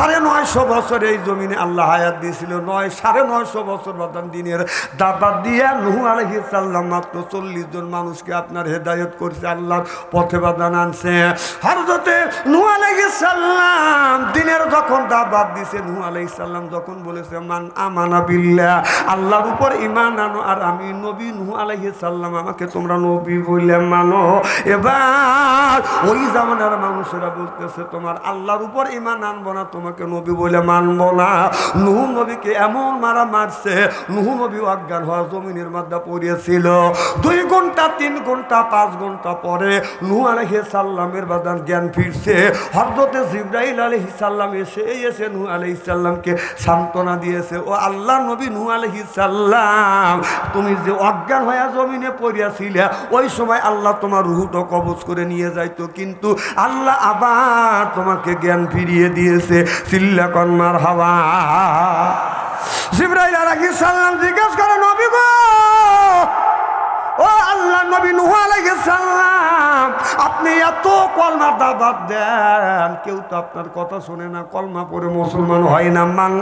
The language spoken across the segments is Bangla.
950 বছর এই জমিনে আল্লাহ হায়াত দিয়েছিল। 950 বছর বাদান দিনের দাওয়াত দিয়ে নূহ আলাইহিস সালাম মাত্র 40 জন মানুষকে আপনার হেদায়েত করছে, আল্লাহর পথে বাদান আনছে। হযরতে নূহ আলাইহিস সালাম দিনের যখন দাওয়াত দিয়েছে, নূহ আলাইহিস সালাম যখন বলেছে মান আমানা বিল্লাহ, আল্লাহর উপর ঈমান আনো আর আমি নবী নূহ আলাইহিস সালাম আমাকে তোমরা নবী বলে মানো। এবার ওই জামানার মানুষেরা বলতেছে তোমার আল্লাহর উপর ঈমান আনবো না, তোমাকে নবী বলে মানবো না। নূহ নবীকে এমন মারা মারছে, নূহ নবী অজ্ঞান হওয়া জমিনের মধ্যে পড়েছিল। 2 ঘন্টা 3 ঘন্টা 5 ঘন্টা পরে নূহ আলাইহিস সালামের বাদান জ্ঞান ফিরছে। হযরতে জিবরাইল আলাইহিস সালাম এসে নূহ আলাইহিস সালামকে সান্ত্বনা দিয়েছে, ও আল্লাহর নবী নূহ আলাইহিস সালাম, তুমি যে অজ্ঞান হয়ে জমিনে পড়িয়াছিলে ওই সময় আল্লাহ তোমার রূহটা কবজ করে নিয়ে যাইতো, কিন্তু আল্লাহ আবার তোমাকে জ্ঞান ফিরিয়ে দিয়েছে। চিল্লা কন মারহাবা। জিবরাইল আলাইহিস সালাম জিজ্ঞাসা করে নবী গো, ও আল্লাহ নবী নূহ আলাইহিস সালাম, আপনি এত কলমা দাওয়াত দেন, কেউ তো আপনার কথা শোনে না, কলমা পড়ে মুসলমান হয় না। মান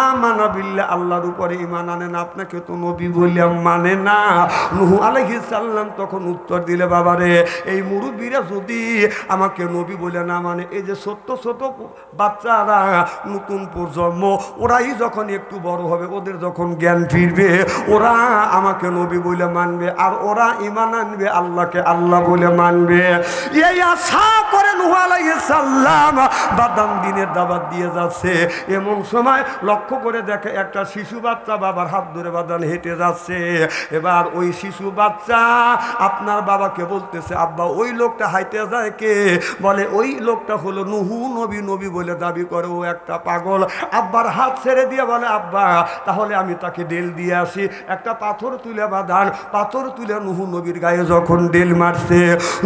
আমানা বিল্লাহ, আল্লাহর উপরে ঈমান আনে না, আপনাকে তো নবী বলে মানে না। নূহ আলাইহিস সালাম তখন উত্তর দিলে, বাবারে এই মুরব্বীরা যদি আমাকে নবী বলে না মানে, এই যে ছোট্ট ছোট বাচ্চারা নতুন প্রজন্ম, ওরাই যখন একটু বড় হবে, ওদের যখন জ্ঞান ফিরবে, ওরা আমাকে নবী বলে মানবে, আর ওরা ঈমান আনবে, আল্লাহকে আল্লাহ বলে মানবে। এই আশা করে নূহ আলাইহিস সালাম বাদাম দিনের দাওয়াত দিয়ে যাচ্ছে। এমন সময় লক্ষ্য করে দেখে একটা শিশু বাচ্চা বাবার হাত ধরে বাদান হেঁটে যাচ্ছে। এবার ওই শিশু বাচ্চা আপনার বাবাকে বলতেছে, আব্বা ওই লোকটা হাইটে যায় কে? বলে ওই লোকটা হলো নূহ নবী, নবী বলে দাবি করে, ও একটা পাগল। আব্বার হাত ছেড়ে দিয়ে বলে, আব্বা তাহলে আমি তাকে ডেল দিয়ে আসি। একটা পাথর তুলে বাদান, পাথর তুলে নূহ নবীর গায়ে যখন ডেল মারছে,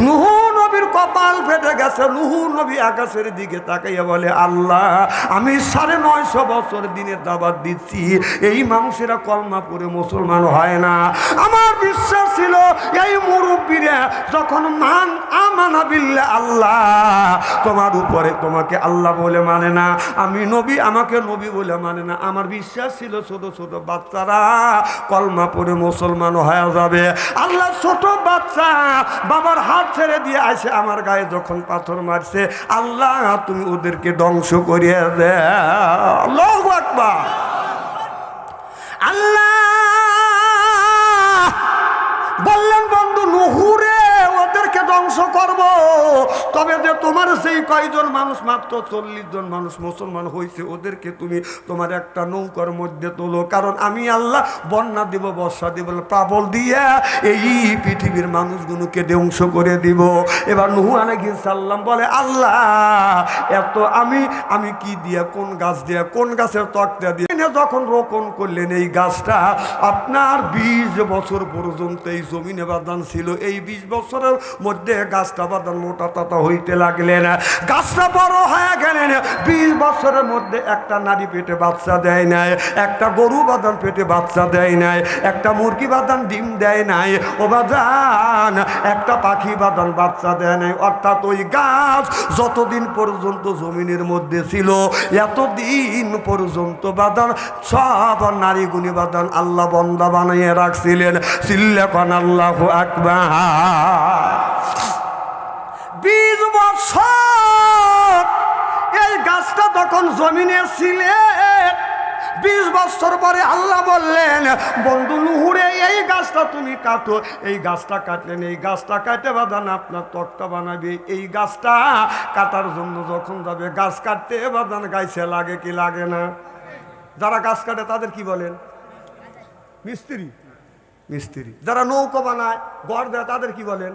নূহ নবীর কপাল ফেটে গেছে। নূহ নবী আকাশের দিকে তাকাইয়া বলে, আল্লাহ আমি 950 বছর দিনের দাওয়াত দিচ্ছি, এই মানুষেরা কলমা পড়ে মুসলমান হয় না। আমার বিশ্বাস ছিল এই মুরব্বীরা যখন মান আমানা বিল্লাহ, আল্লাহ তোমার উপরে তোমাকে আল্লাহ বলে মানে না, আমি নবী আমাকে নবী বলে মানে না, আমার বিশ্বাস ছিল ছোট ছোট বাচ্চারা কলমা পড়ে মুসলমান হয়ে যাবে। আল্লাহ ছোট বাচ্চা বাবার হাত ছেড়ে দিয়ে আসে আমার গায়ে যখন পাথর মারছে, আল্লাহ তুমি ওদেরকে ধ্বংস করিয়ে দে। আল্লাহু আকবার। আল্লাহ বললেন, বন্ধু নূহ রে, ওদেরকে ধ্বংস করব, তবে যে তোমার সেই কয়জন মানুষ, মাত্র 40 জন মানুষ মুসলমান হয়েছে, ওদেরকে তুমি তোমার একটা নৌকার মধ্যে তোলো, কারণ আমি আল্লাহ বন্যা দিব, বর্ষা দিব, প্লাবন দিয়ে এই পৃথিবীর মানুষগুলোকে ধ্বংস করে দিব। এবার নূহ আলাইহিস সালাম বলে, আল্লাহ এত আমি কি দিয়ে, কোন গাছ দিয়ে, কোন গাছের তক্তা দিয়ে যখন রোপণ করলেন এই গাছটা, আপনার 20 বছর পর্যন্ত এই জমিনে বাদান ছিল। এই 20 বছরের মধ্যে গাছটা বাদান মোটা তাতা হইতে লাগলেন, গাছটা বড় হয়ে গেলেন। 20 বছরের মধ্যে একটা নারী পেটে বাচ্চা দেয় নাই, একটা গরু বাদান পেটে বাচ্চা দেয় নাই, একটা মুরগি বাদান ডিম দেয় নাই, ও বাদান একটা পাখি বাদান বাচ্চা দেয় নাই। অর্থাৎ ওই গাছ যতদিন পর্যন্ত জমিনের মধ্যে ছিল, এতদিন পর্যন্ত বাদান সব নারী গুণী বাদান আল্লাহ বন্দা বানিয়ে রাখছিলেন। চিল্লাকান আল্লাহু আকবার। 20 বছর এই গাছটা তখন জমিনে ছিলেন। 20 বছর পরে আল্লাহ বললেন, বন্ধু নূহ রে, এই গাছটা তুমি কাটো। এই গাছটা কাটলেন, এই গাছটা কাটে বাদান আপনার তক্তা বানাবে। এই গাছটা কাটার জন্য যখন যাবে, গাছ কাটতে বাদান গাইছে লাগে কি লাগে না? যারা গাছ কাটে তাদের কি বলেন? মিস্ত্রি। মিস্ত্রি। যারা নৌকা বানায়, ঘর দেয়, তাদের কি বলেন?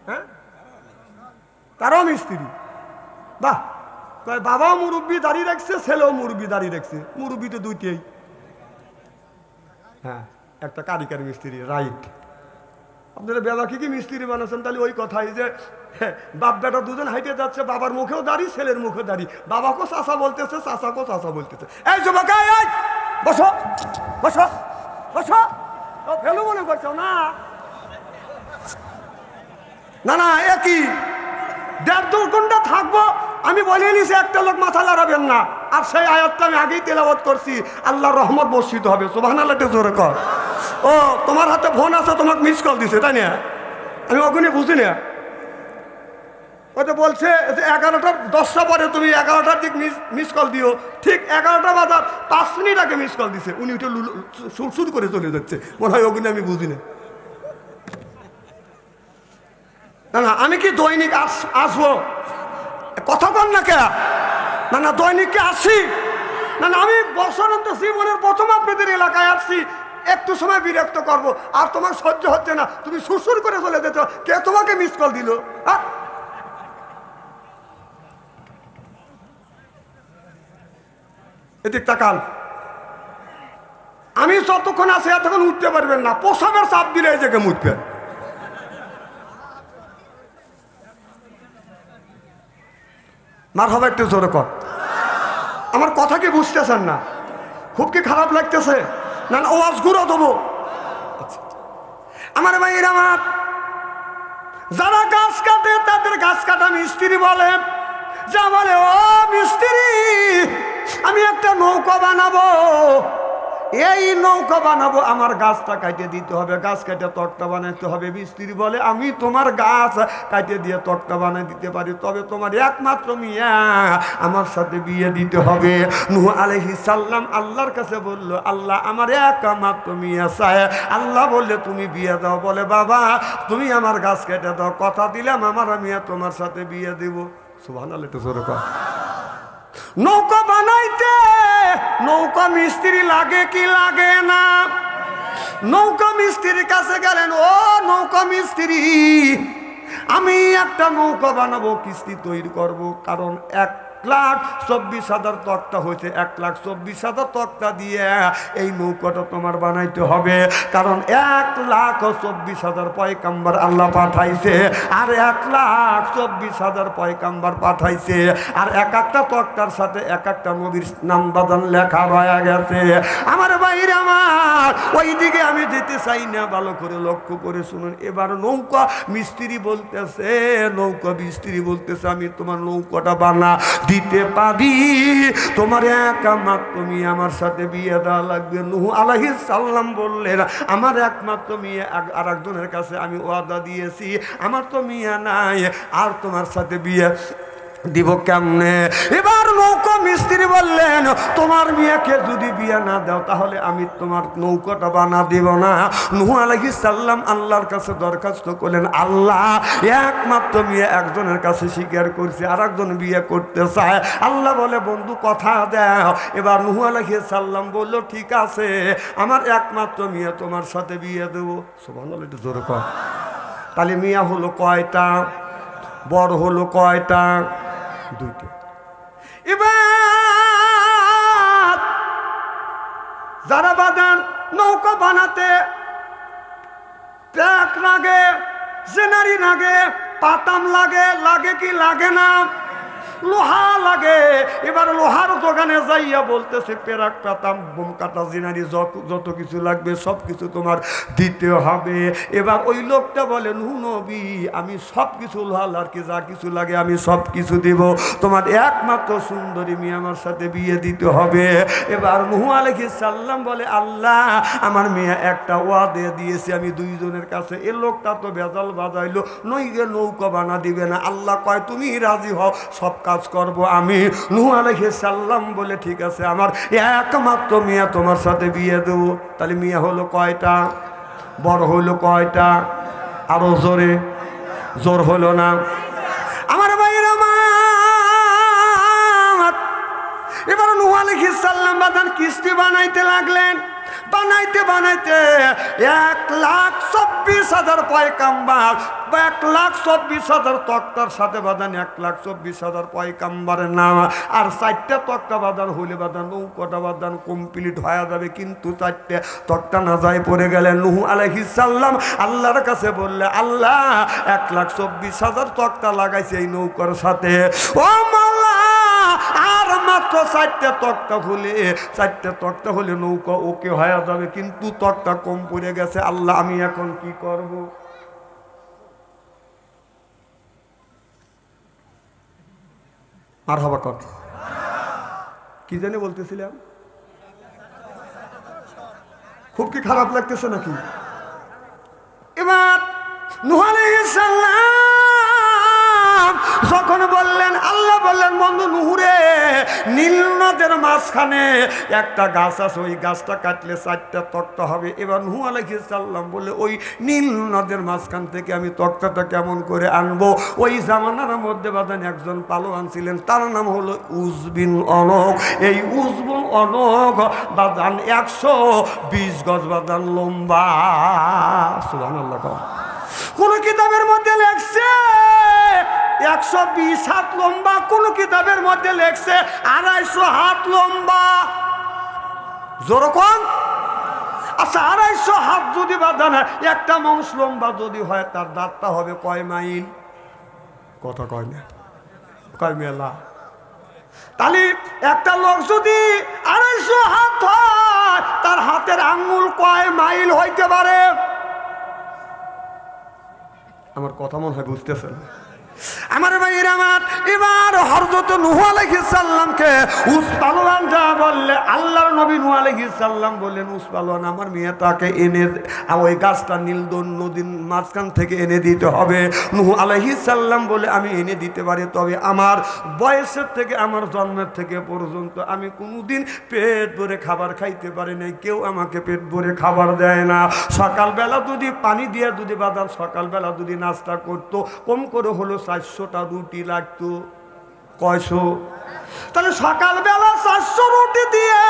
হ্যাঁ, তারাও মিস্ত্রি। বাহ, বাবাও মুরব্বি দাঁড়িয়ে রাখছে, ছেলেও মুরব্বি দাঁড়িয়ে রাখছে। মুরব্বি তো দুইটাই, হ্যাঁ, একটা কারিগর মিস্ত্রি, রাইট। আপনারা বেলা কি মিস্ত্রি বানাচ্ছেন? তাহলে ওই কথাই যে বাপ বেটা দুজন হাইটে যাচ্ছে, বাবার মুখেও দাঁড়িয়ে, ছেলের মুখেও দাঁড়িয়ে, বাবাকেও চাচা বলতেছে, চাচাকেও চাচা বলতেছে। এই যুবক, বসো বসো বসো, ফেলু মনে করছো না? না না, একই 1.5 ঘন্টা থাকবো। আমি বলে নিছি একটা লোক মাথা লড়াবেন না। আর সেই আয়াতটা আমি আগেই তেলাওয়াত করছি, আল্লাহর রহমত বর্ষিত হবে। সুবহানাল্লাহ জোরে কর। ও তোমার হাতে ফোন আছে, তোমাকে মিস কল দিছে তাই না? আমি ওখানে বুঝি না। ও তো বলছে 11টার 10টা পরে তুমি 11টার দিক মিস কল দিও। ঠিক 11টা বাজার 5 মিনিট আগে মিস কল দিছে। উনি উঠে শুরু করে চলে যাচ্ছে। মনে হয় ওখানে আমি বুঝি না। না না, আমি কি দৈনিক আসবো? কথা বল না কে? না না, দৈনিককে আসি না না। আমি বছরন্ত জীবনের প্রথম আপনাদের এলাকায় আসছি, একটু সময় বিরক্ত করব। আর তোমার সহ্য হচ্ছে না, তুমি সুরসুর করে চলে যেত। কে তোমাকে মিস কল দিল? এদিক তাকান। আমি যতক্ষণ আছি এতক্ষণ উঠতে পারবেন না। পোশাকের চাপ দিলে এই জায়গায় উঠবেন। মার হবে একটু জোরে কর। আমার কথা কি বুঝতেছেন না? খুব কি খারাপ লাগতেছে? না না, ওয়াজ গুঁড়ো দেবো। আমার ভাইয়ের, আমার যারা গাছ কাটে তাদের গাছ কাটা মিস্ত্রি বলে। যা বলে, ও মিস্ত্রি আমি একটা নৌকা বানাবো, এই নৌকা বানাবো, আমার গাছটা কাটে দিতে হবে, গাছ কাটে তক্তা বানাইতে হবে। মিস্ত্রি বলে, আমি তোমার গাছ কাটে দিয়ে তক্তা বানাই দিতে পারি, তবে তোমার একমাত্র মিয়া আমার সাথে বিয়ে দিতে হবে। নূহ আলাইহিস সালাম আল্লাহর কাছে বলল, আল্লাহ আমার একমাত্র মিয়া চায়। আল্লাহ বললে তুমি বিয়ে দাও। বলে, বাবা তুমি আমার গাছ কেটে দাও, কথা দিলাম আমার মিয়া তোমার সাথে বিয়ে দেব। সুবহানাল্লাহ তো জোরে কর। নৌকা বানাইতে নৌকা মিস্ত্রি লাগে কি লাগে না? নৌকা মিস্ত্রির কাছে গেলেন, ও নৌকা মিস্ত্রি আমি একটা নৌকা বানাবো, কিস্তি তৈরি করব, কারণ 1,24,000 তক্তা হয়েছে। 1,24,000 তক্তা দিয়ে এই নৌকাটা তোমার বানাইতে হবে, কারণ 1,24,000 পয়গাম্বর আল্লাহ পাঠাইছে, আর 1,24,000 পয়গাম্বর পাঠাইছে, আর এক একটা তক্তার সাথে এক একটা নবীর নাম বাদান লেখা রয়ে গেছে। আমার বাইরে, আমার ওইদিকে আমি যেতে চাই না। ভালো করে লক্ষ্য করে শুনুন। এবার নৌকা মিস্ত্রি বলতেছে, নৌকা মিস্ত্রি বলতেছে, আমি তোমার নৌকাটা বানা দিতে পারি, তোমার একমাত্র তুমি আমার সাথে বিয়ে দেওয়া লাগবে। নূহ আলাইহিস সালাম বললেন, আমার একমাত্র মেয়ে আর একজনের কাছে আমি ওয়াদা দিয়েছি, আমার তো মিয়া নাই, আর তোমার সাথে বিয়ে দিব কেমনে? এবার নৌকা মিস্ত্রি বললেন, তোমার মেয়েকে যদি বিয়ে না দাও তাহলে আমি তোমার নৌকাটা বানা দিব না। নূহ আলাইহিস সালাম আল্লাহর কাছে দরখাস্ত করলেন, আল্লাহ একমাত্র মেয়ে একজনের কাছে স্বীকার করছে, আর একজন বিয়ে করতে চায়। আল্লাহ বলে, বন্ধু কথা দাও। এবার নূহ আলাইহিস সালাম বলল, ঠিক আছে আমার একমাত্র মেয়ে তোমার সাথে বিয়ে দেবো। সুবহানাল্লাহ, একটু জোরে কর। তাহলে মিয়া হলো কয়টা? বড় হলো কয়টা? 2টা। এবার যারা বাদান নৌকা বানাতে ট্রাক লাগে, জেনারি লাগে, পাতাম লাগে, লাগে কি লাগে না? লোহা লাগে। এবার লোহার দোকানে যাইয়া বলতেছে, পেরাক পাতাম বোম কাটা জিনারি যত কিছু লাগবে সব কিছু তোমার দিতে হবে। এবার ওই লোকটা বলে, নূহ নবী আমি সব কিছু লোহার আর কি যা কিছু লাগে আমি সব কিছু দিব, তোমার একমাত্র সুন্দরী মেয়ে আমার সাথে বিয়ে দিতে হবে। এবার নূহ আলাইহিস সালাম বলে, আল্লাহ আমার মেয়ে একটা ওয়াদা দিয়েছে আমি 2 জনের কাছে। এ লোকটা তো বেজাল বাজাইলো, নইগে নৌকা বানা দিবে না। আল্লাহ কয় তুমি রাজি হও, সব কাজ করব আমি। নূহ আলাইহিস সালাম বলে, ঠিক আছে আমার একমাত্র মেয়ে তোমার সাথে বিয়ে দেব। তাহলে মেয়ে হলো কয়টা? বড় হলো কয়টা? আরো জোরে, জোর হলো না? আমার ভাইরা, আমার এবার নূহ আলাইহিস সালাম বাদান কিস্তি বানাইতে লাগলেন। বানাইতে বানাইতে 1,24,000 পয়গাম্বর, 1,24,000 তক্তার সাথে বাদান 1,24,000 পয়গাম্বরের নাম, আর 4টা তক্তা বাদান হইলে বাদান নৌকাটা বাদান কমপ্লিট হয়ে যাবে। কিন্তু 4টে তক্তা না যায় পড়ে গেলেন। নূহ আলাইহিস সালাম আল্লাহর কাছে বললে, আল্লাহ 1,24,000 তক্তা লাগাইছে এই নৌকার সাথে, ও মাওলা আর মাত্র 4টে তক্তা হলে, 4টে তক্তা হলে নৌকা ওকে হয়ে যাবে, কিন্তু তক্তা কম পড়ে গেছে। আল্লাহ আমি এখন কি করব? আর হবা কর কি জানি বলতেছিলাম, খুব কি খারাপ লাগতেছে নাকি? এবার নূহ আলাইহিস সালাম যখন বললেন, আল্লাহ বললেন বন্ধু নূহ রে, নীল নদের মাঝখানে একটা গাছ আছে, ওই গাছটা কাটলে 4টা তক্তা হবে। এবার নূহ আলাইহিস সালাম বলে, ওই নীল নদের মাঝখান থেকে আমি তক্তাটা কেমন করে আনবো? ওই জামানার মধ্যে বাদান একজন পালোয়ান ছিলেন, তার নাম হলো উজ বিন অনক। এই উজ বিন অনক বাদান 120 গজ বাদান লম্বা। সুবহানাল্লাহ। কোন কিতাবের মধ্যে লেখছে 120 হাত লম্বা, কোন কিতাবের মধ্যে লেখছে 250 হাত লম্বা। যেরকম আচ্ছা 250 হাত যদি বাঁধা না, একটা মানুষ লম্বা যদি হয়, তার দাঁতটা হবে কয় মাইল? কথা কয় না, কয় মেলা। তাহলে একটা লোক যদি 250 হাত হয়, তার হাতের আঙ্গুল কয় মাইল হইতে পারে? আমার কথা মনে হয় বুঝতেছেন আমার ভাইয়েরা আমার। এবার হযরত নূহ আলাইহিস সালামকে উস পালোয়ান যা বললে, আল্লাহর নবী নূহ আলাইহিস সালাম বললেন, উস পালোয়ান আমার মেয়েটাকে এনে ওই গাছটা নীল নদীর মাঝখান থেকে এনে দিতে হবে। নূহ আলাইহিস সালাম বলে, আমি এনে দিতে পারি, তবে আমার বয়সের থেকে, আমার জন্মের থেকে পর্যন্ত আমি কোনোদিন পেট ভরে খাবার খাইতে পারি নাই, কেউ আমাকে পেট ভরে খাবার দেয় না। সকালবেলা যদি পানি দিয়ে যদি বাদাম, সকালবেলা যদি নাস্তা করতো, কম করে হলো 400টা রুটি লাগতো। কয়শো? তাহলে সকালবেলা 400 রুটি দিয়ে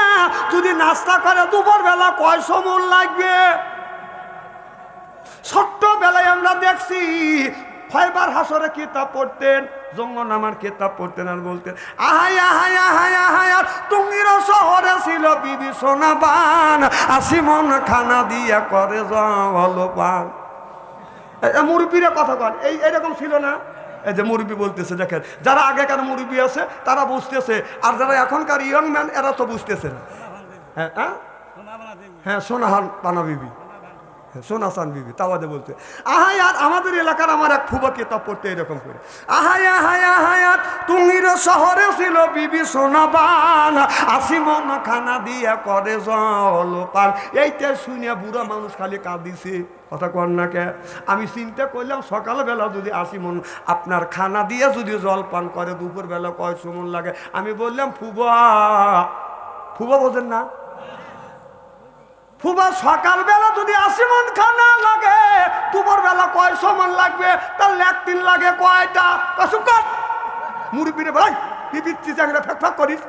যদি নাস্তা করে, দুপুর বেলা কয়শো মন লাগবে? ছোট্টবেলায় আমরা দেখছি ফাইবার হাসরে কিতাব পড়তেন, জঙ্গনামার কিতাব পড়তেন, আর বলতেন, আহাই আহাই আহাই আহাই, আর টুঙ্গির শহরে ছিল বিবি সোনাবান, 80 মন খানা দিয়ে করে জলপান। মুরব্বীরা কথা কন, এইরকম ছিল না? এই যে মুরব্বী বলতেছে, দেখেন যারা আগেকার মুরব্বী আছে তারা বুঝতেছে, আর যারা এখনকার ইয়ং ম্যান এরা তো বুঝতেছে না। হ্যাঁ হ্যাঁ, সোনাহান পানা বিবি, সোনাসান বিবি, তাওয়াদে বলতে আহাই। আর আমাদের এলাকার আমার এক ফুবা কিতাব পড়তে এরকম করে, আহাই আহাই আহাই, আর টুঙ্গির শহরে ছিল বিবি সোনাবান, 80 মন খানা দিয়া করে জলপান। এইটা শুনে বুড়া মানুষ খালি কাঁদিছে। কথা কন না কে? আমি চিন্তা করলাম, সকালবেলা যদি 80 মন আপনার খানা দিয়ে যদি জলপান করে, দুপুরবেলা কয়শো মন লাগে? আমি বললাম, ফুবা, ফুবা বোঝেন না? ফুবা সকালবেলা যদি 80 মন খানা লাগে, দুপুর বেলা কয়শো মন লাগবে? তার ল্যাকটিন লাগে কয়টা? মুরব্বীরে ভাই বিবিচ্ছি চাংরা ফ্যাক ফ্যাক করিস,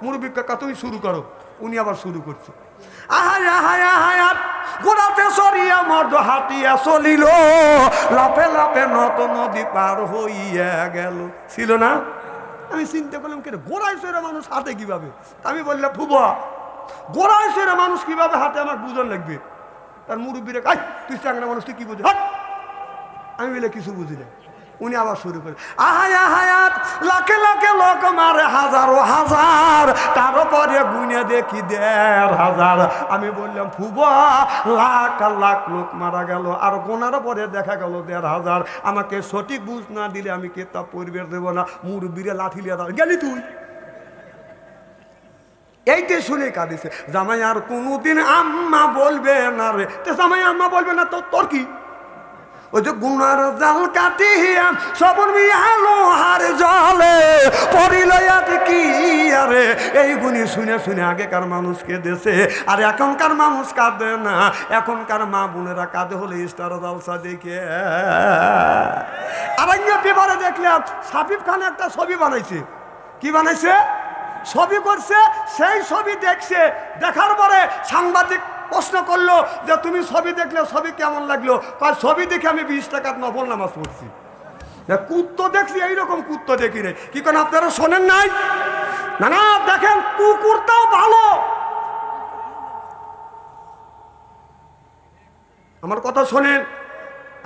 মুরব্বী কাকা তুমি শুরু করো। উনি আবার শুরু করছে, আহাই আহাই আহাই, আর গোড়াতে সরিয়া মর্দ হাতিয়া চলিল, লাফে লাফে নত নদী পার হইয়া গেল। ছিল না? আমি চিন্তা করলাম, কেন গোড়ায় সরে মানুষ হাতে কিভাবে? আমি বললাম, ফুবা গোড়ায় সরে মানুষ কিভাবে হাতে, আমার বুঝন লাগবে। তার মুরব্বীরে, আই তুই চাংরা মানুষ, তুই কি বুঝি? আমি বলে কিছু বুঝি না। উনি আবার শুরু করে, আহাই আহায়াত, লাখে লাখে লোক মারে, হাজারো হাজার, তারপরে গুনে দেখি 1,500। আমি বললাম, ফুবা লাখ লাখ লোক মারা গেল, আর গোনার পরে দেখা গেল 1,500। আমাকে সঠিক বুঝ না দিলে আমি কিতাব পড়বে দেব না। মুরব্বীরে লাঠি লিয়ে গেলি তুই। এইটা শুনে কাঁদিছে, জামাই আর কোনোদিন আম্মা বলবে না রে। তো জামাই আম্মা বলবে না, তো তোর কি? ওই যে গুনার জাল কাটিয়া সবন মিয়ালো হার জলে পড়িল কি আরে। এই গুণী শুনে শুনে আগেকার মানুষ কেঁদেছে, আর এখনকার মানুষ কাঁদে না। এখনকার মা বোনেরা কাঁদে হলে স্টার জলসা দেখে। আর পেপারে দেখলাম সাকিব খান একটা ছবি বানাইছে। কি বানাইছে? ছবি করছে। সেই ছবি দেখছে, দেখার পরে সাংবাদিক প্রশ্ন করলো যে তুমি ছবি দেখলে ছবি কেমন লাগলো? ছবি দেখে আমি 20 টাকার নফল নামাজ পড়ছি। কুত্তো দেখছি, এইরকম কুত্তো দেখি রে। কি কেন আপনারা শোনেন নাই? না না, দেখেন কুকুরটাও ভালো। আমার কথা শোনেন,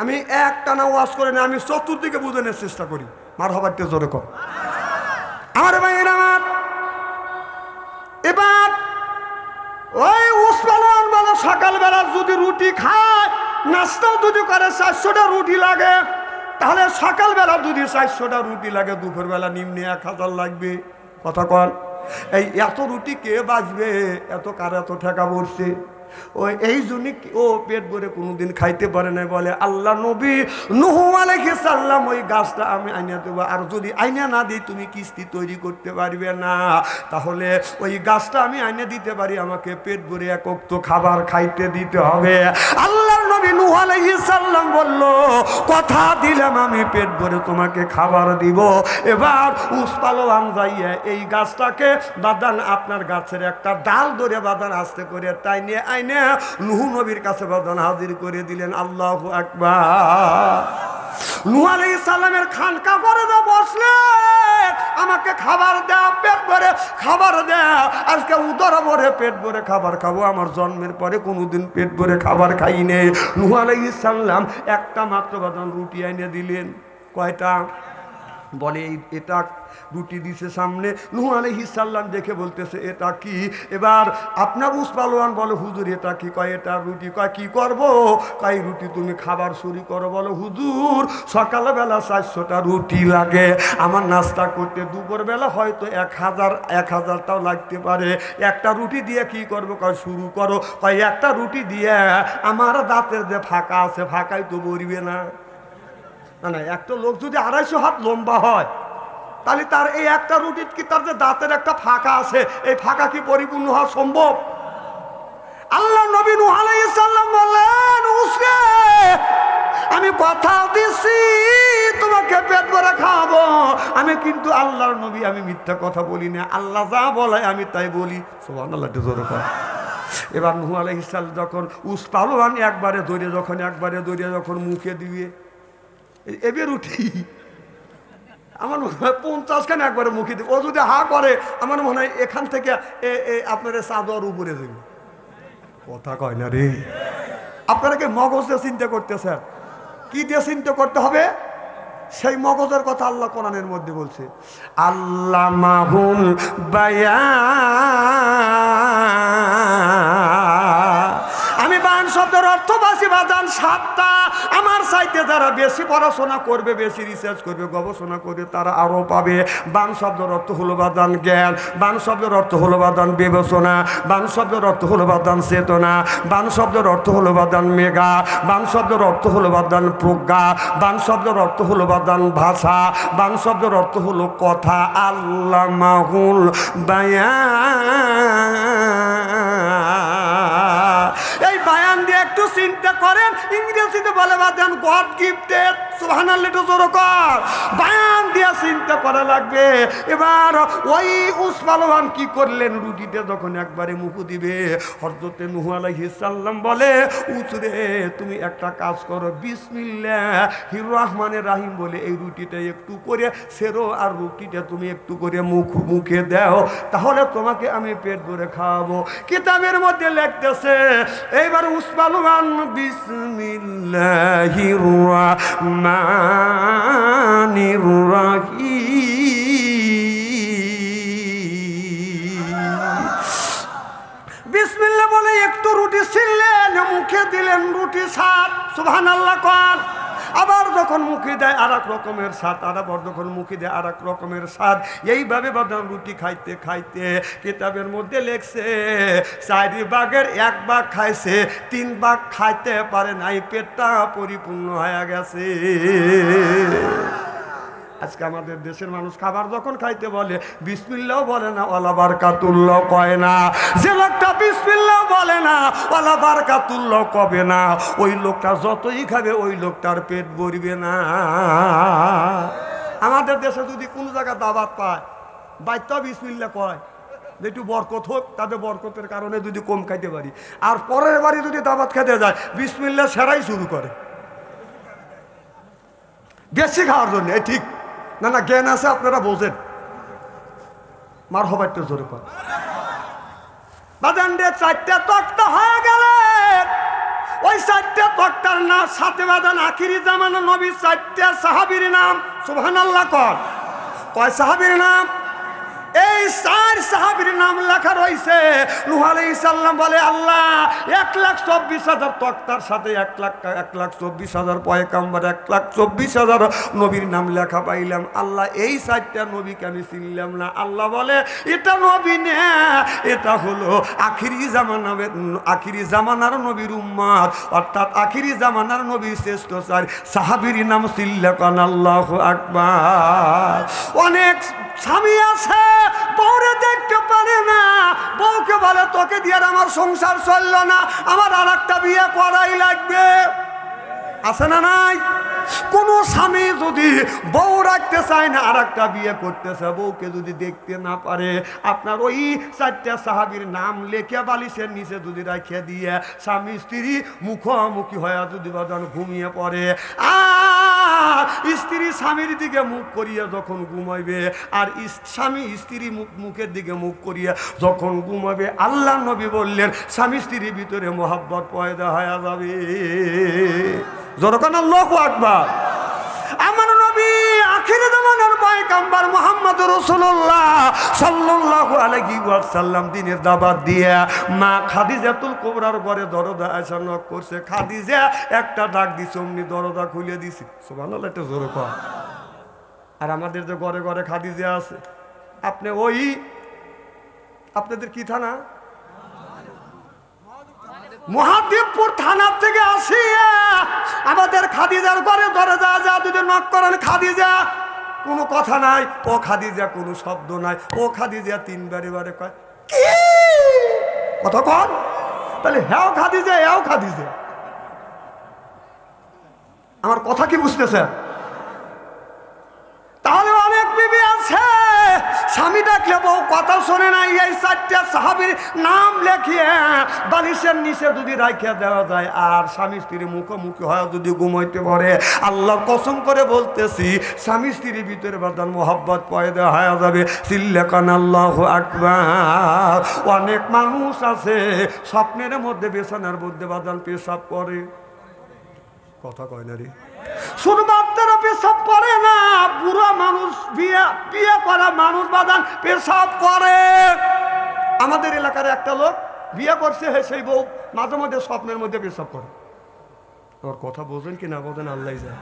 আমি একটানা ওয়াজ করে না, আমি চতুর্দিকে বুঝানোর চেষ্টা করি। মার হবারতে জোরে কর আমার ভাইয়ের আমার। এবার ওই উসমানান বলে সকালবেলা যদি রুটি খায়, নাস্তাও যদি করে 400টা রুটি লাগে, তাহলে সকালবেলা যদি 400টা রুটি লাগে, দুপুরবেলা নিম্নে 1000 লাগবে। কথা কন, এই এত রুটি কে বাঁচবে? এত কার এত ঠেকা পড়ছে? ওই এই জন্য ও পেট ভরে কোনোদিন খাইতে পারে না। বলে আল্লাহ নবী নূহ আলাইহিস সালাম, ওই গাছটা আমি আইনা দেবো, আর যদি আইনা না দিই তুমি কিস্তি তৈরি করতে পারবে না। তাহলে ওই গাছটা আমি আইনা দিতে পারি, আমাকে পেট ভরে এক ওয়াক্ত খাবার খাইতে দিতে হবে। আল্লাহ নবী নূহ আলাইহিস সালাম বলল, কথা দিলাম আমি পেট ভরে তোমাকে খাবার দিব। এবার উসপালোয়ান যাইয়া এই গাছটাকে বাদান, আপনার গাছের একটা ডাল ধরে বাদান আস্তে করে তাই নিয়ে আইনে নূহ নবীর কাছে বাদান হাজির করে দিলেন। আল্লাহু আকবার। নূহ আলাইহিস সালামের খানকা করে বসলেন, আমাকে খাবার দাও, পেট ভরে খাবার দাও। আজকে উদর ভরে পেট ভরে খাবার খাবো, আমার জন্মের পরে কোনোদিন পেট ভরে খাবার খাই নেই। নূহ আলাইহিস সালাম একটা মাত্র বাদান রুটি এনে দিলেন। কয়টা? বলে এটা রুটি দিছে সামনে। নূহ আলাইহিস সালাম দেখে বলতেছে এটা কি? এবার আপনার উসপালোয়ান বলে হুজুর এটা কি? কয় এটা রুটি। কয় কি করব? কয় রুটি তুমি খাবার শুরু করো। বলো হুজুর সকালবেলা 400টা রুটি লাগে আমার নাস্তা করতে, দুপুরবেলা হয়তো 1000টাও লাগতে পারে। একটা রুটি দিয়ে কি করব? কয় শুরু করো। কয় একটা রুটি দিয়ে আমার দাঁতের যে ফাঁকা আছে, ফাঁকাই তো বলবে না। না, একটা লোক যদি 250 হাত লম্বা হয়, তাহলে তার এই একটা রুটির কি তার যে দাঁতের একটা ফাঁকা আছে, এই ফাঁকা কি পরিপূর্ণ হওয়া সম্ভব? আল্লাহ নবী নূহ আলাইহিস সালাম বললেন, উসকে আমি কথা দিছি তোমাকে পেট ভরে খাওয়াবো। আমি কিন্তু আল্লাহর নবী, আমি মিথ্যা কথা বলি না। আল্লাহ যা বলে আমি তাই বলি। সুবহানাল্লাহ। এবার নূহ আলাইহিস সালাম যখন উসপালোয়ান একবারে ধরে যখন মুখে দিয়ে এবার উঠি, আমার মনে হয় 50 খান একবারে মুখে দিব। ও যদি হা করে আমার মনে হয় এখান থেকে আপনার চাদর উপরে দেবে। কথা কয় না রে। আপনারা কি মগজ দিয়ে চিন্তা করতেছেন? কি দিয়ে চিন্তা করতে হবে? সেই মগজের কথা আল্লাহ কোরআনের মধ্যে বলছে, আল্লামাহুল বায়ান। আমি বায়ান শব্দের অর্থ বাসি বাদান 7টা। আমার চাইতে যারা বেশি পড়াশোনা করবে, বেশি রিসার্চ করবে, গবেষণা করবে, তারা আরো পাবে। বান শব্দের অর্থ হলো বাদান জ্ঞান, বান শব্দের অর্থ হলো বাদান বিবেচনা, বান শব্দের অর্থ হলো বাদান চেতনা, বান শব্দের অর্থ হলো বাদান মেঘা, বান শব্দের অর্থ হলো বাদান প্রজ্ঞা, বান শব্দের অর্থ হলো বাদান ভাষা, বান শব্দের অর্থ হলো কথা। আল্লামাহুল বায়ান। এই বায়ান দিয়ে একটু চিন্তা করেন, ইংরেজিতে বলে বাদান গড গিফটেড। সুবহানাল্লাহ। জোরে কর। বায়ান দিয়ে চিন্তা করা লাগবে। এবার ওই উসপালোয়ান কি করলেন? রুটিতে যখন একবারে মুখ দিবে, হযরতে নূহ আলাইহিস সালাম বলে, উচরে তুমি একটা কাজ করো, বিসমিল্লাহির রহমানির রহিম বলে এই রুটিটা একটু করে সেরো, আর রুটিটা তুমি একটু করে মুখে দাও, তাহলে তোমাকে আমি পেট ভরে খাওয়াবো। কিতাবের মধ্যে লিখতেছে, এইবার উসপালোয়ান বিসমিল্লাহির রহমানির রহিম বিসমিল্লাহ বলে একটু রুটি ছিললেন, মুখে দিলেন, রুটি স্বাদ। সুবহানাল্লাহ কর। আবার যখন মুখে দেয় আর এক রকমের স্বাদ, আবার যখন মুখে দেয় আর এক রকমের স্বাদ। এইভাবে বাদাম রুটি খাইতে খাইতে কিতাবের মধ্যে লেখছে 4 ভাগের 1 ভাগ খাইছে, 3 ভাগ খাইতে পারে নাই, পেটটা পরিপূর্ণ হয়ে গেছে। আজকে আমাদের দেশের মানুষ খাবার যখন খাইতে বলে বিসমিল্লাহ বলে না, ওয়ালা বারাকাতুল্লাহ কয় না। যে লোকটা বিসমিল্লাহ বলে না, ওয়ালা বারাকাতুল্লাহ কবে না, ওই লোকটা যতই খাবে ওই লোকটার পেট ভরবে না। আমাদের দেশে যদি কোনো জায়গায় দাওয়াত পায়, বাইরটাও বিসমিল্লাহ কয়, একটু বরকত হোক, তাদের বরকতের কারণে যদি কম খাইতে পারি। আর পরের বাড়ি যদি দাওয়াত খেতে যায়, বিসমিল্লাহ সেরাই শুরু করে বেশি খাওয়ার জন্য। ঠিক না? না, জ্ঞান আছে, আপনারা বোঝেন। মার হবার একটু জোরে কর। বাজান রে 4টা তক্তা হয়ে গেলে, ওই 4টা তক্তার নাম সাথে বাজান আখিরি জামানা নবী 4টা সাহাবীর নাম। সুবহানাল্লাহ কর। কয় সাহাবীর নাম? এই 4 সাহাবীর নাম লেখা রয়েছে। নূহ আলাইহিস সালাম বলে, আল্লাহ 1,24,000 তক্তার সাথে 1,24,000 পয়গাম্বর, 1,24,000 নবীর নাম লেখা পাইলাম। আল্লাহ এই 4টা নবীকে আমি চিনলাম না। আল্লাহ বলে, এটা নবী না, এটা হলো আখিরি জামানার নবীর উম্মত, অর্থাৎ আখিরি জামানার নবীর শ্রেষ্ঠ 4 সাহাবীর নাম সিল্লাকান। আল্লাহু আকবার। অনেক স্বামী আছে বউরে দেখতে পারে না, বউকে বলে তোকে দিয়ে আমার সংসার চললো না, আমার আর একটা বিয়ে করাই লাগবে। আছে না নাই? কোন স্বামী যদি বউ রাখতে চায় না, আর একটা বিয়ে করতেছে, বউকে যদি দেখতে না পারে, আপনার ওই 4টা সাহাবীর নাম লেখে বালিশের নিচে যদি রাখিয়ে দিয়ে স্বামী স্ত্রী মুখোমুখি হয়ে যদি বাদান ঘুমিয়ে পড়ে, আর স্ত্রী স্বামীর দিকে মুখ করিয়ে যখন ঘুমাইবে, আর স্বামী স্ত্রী মুখের দিকে মুখ করিয়ে যখন ঘুমাবে, আল্লাহ নবী বললেন স্বামী স্ত্রীর ভিতরে মোহাব্বত পয়দা হয়ে যাবে। জোরকান আল্লাহু আকবার। আমার নবী আখিরি জামানার পয়গম্বর মুহাম্মদুর রাসূলুল্লাহ সাল্লাল্লাহু আলাইহি ওয়াসাল্লাম দিনের দাওয়াত দিয়ে মা খাদিজাতুল কুবরার ঘরে দরজা এসে নক করছে। খাদিজা একটা ডাক দিছে, অমনি দরজা খুলে দিছে। সুবহানাল্লাহ, এটা জোরে কর। আর আমাদের যে ঘরে ঘরে খাদিজা আছে, আপনি ওই আপনাদের কি থানা? মহাদেবপুর থানা থেকে আসিয়া আমাদের খাদিজার ঘরে দরজা যা যদি নক করেন, খাদিজা কোনো কথা নাই, ও খাদিজা কোনো শব্দ নাই, ও খাদিজা 3 বারে কয় কি কথা কন, তাহলে হ্যাঁ খাদিজা, হ্যাঁ খাদিজা। আমার কথা কি বুঝতেছে? তাহলে অনেক বিবি আছে স্বামী ডাকলে বউ কথা শোনে না। এই 4টা সাহাবীর নাম লেখিয়ে বালিশের নিচে যদি রাখিয়া দেওয়া যায়, আর স্বামী স্ত্রীর মুখোমুখি হয় যদি ঘুমাইতে পারে, আল্লাহর কসম করে বলতেছি স্বামী স্ত্রীর ভিতরে বাদান মোহাব্বত পয়দা হয়ে যাবে। সিল্লাকান আল্লাহু আকবার। অনেক মানুষ আছে স্বপ্নের মধ্যে বিছানার মধ্যে বাদান পেশাব করে, কথা কয় না রে, শুধু বাচ্চারা পেশাব করে না, বুড়া মানুষ বিয়ে করা মানুষ বাদান পেশাব করে। আমাদের এলাকার একটা লোক বিয়ে করছে, সেই বউ মাঝে মাঝে স্বপ্নের মধ্যে পেশাব করে। আমার কথা বোঝেন কি না বোঝেন আল্লাহ যায়।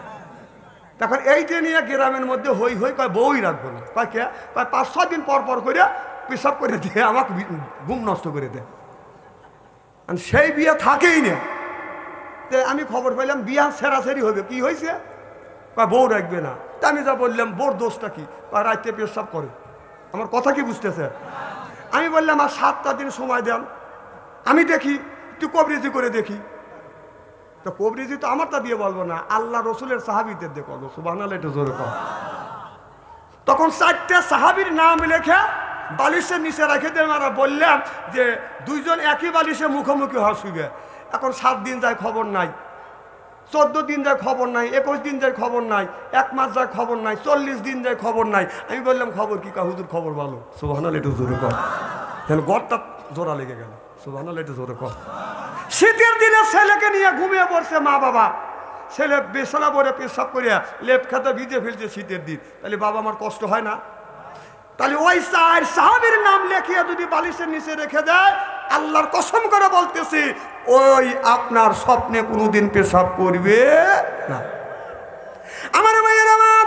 তখন এইটা নিয়ে গ্রামের মধ্যে হই হই কয় বউই রাখবো না, কয় কে, কয় 5-6 দিন পর পর করে পেশাব করে দিয়ে আমাকে ঘুম নষ্ট করে দেয়। সেই বিয়ে থাকেই না। আমি খবর পাইলাম বিয়া সেরাসেরি হবে, কি হয়েছে, বউ রাখবে না। তা আমি যা বললাম বোর দোষটা কি, রাইতে পেশাব করে। আমার কথা কি বুঝতেছে? আমি বললাম আর 7টা দিন সময় দেন, আমি দেখি একটু কবরেজি করে দেখি। তো কবরেজি তো আমারটা দিয়ে বলবো না, আল্লাহ রসুলের সাহাবীদের দিয়ে করবো। সুবহানাল্লাহ, একটু জোরে কর। তখন 4টা সাহাবীর নাম লেখা বালিশের নিচে রেখে দিয়ে আমরা বললাম যে 2 জন একই বালিশে মুখোমুখি হওয়া শুবে। এখন 7 দিন যায় খবর নাই, 14 দিন যায় খবর নাই, 21 দিন যায় খবর নাই, 1 মাস যায় খবর নাই, 40 দিন যায় খবর নাই। আমি বললাম খবর কি? হুজুর খবর ভালো। সুবহানাল্লাহ, একটু জোরে কর। তাহলে গড়টা জোড়া লেগে গেল। সুবহানাল্লাহ, একটু জোরে কর। শীতের দিনে ছেলেকে নিয়ে ঘুমিয়ে পড়ছে মা বাবা, ছেলে বিছানা পরে পেশাব করিয়া লেপ খাতা ভিজে ফেলছে শীতের দিন, তাহলে বাবা আমার কষ্ট হয় না? তাহলে ওই 4 সাহাবীর নাম লেখিয়া যদি বালিশের নিচে রেখে দেয়, আল্লাহর কসম করে বলতেছি ওই আপনার স্বপ্নে কোনোদিন পেশাব করবে না। আমার ভাইয়ের আমার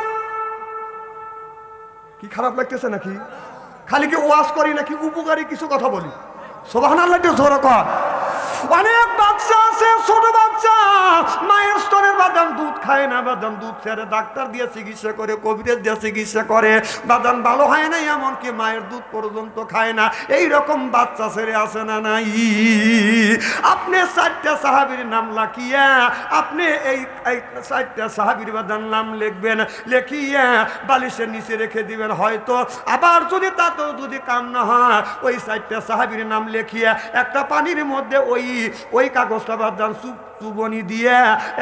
কি খারাপ লাগতেছে নাকি? খালি কি ওয়াজ করি নাকি উপকারী কিছু কথা বলি? সুবহানাল্লাহ, একটু জোরে কর। অনেক বাচ্চা আছে, ছোট বাচ্চা, মায়ের স্তনের বাদান দুধ খায় না, বাদান দুধ ছেড়ে ডাক্তার দিয়ে চিকিৎসা করে, কবিরাজ দিয়ে চিকিৎসা করে, বাদান ভালো হয় না, এমনকি মায়ের দুধ পর্যন্ত খায় না। এই রকম বাচ্চা ছেড়ে আসে না নাই? আপনি 4টা সাহাবীর নাম লাখিয়া আপনি এই 4টা সাহাবীর বাদান নাম লিখবেন, লেখিয়া বালিশের নিচে রেখে দিবেন। হয়তো আবার যদি তাতেও যদি কাম না হয়, ওই 4টা সাহাবীর নাম লেখিয়া একটা পানির মধ্যে ওই কাগজটা বাদান চুবনি দিয়ে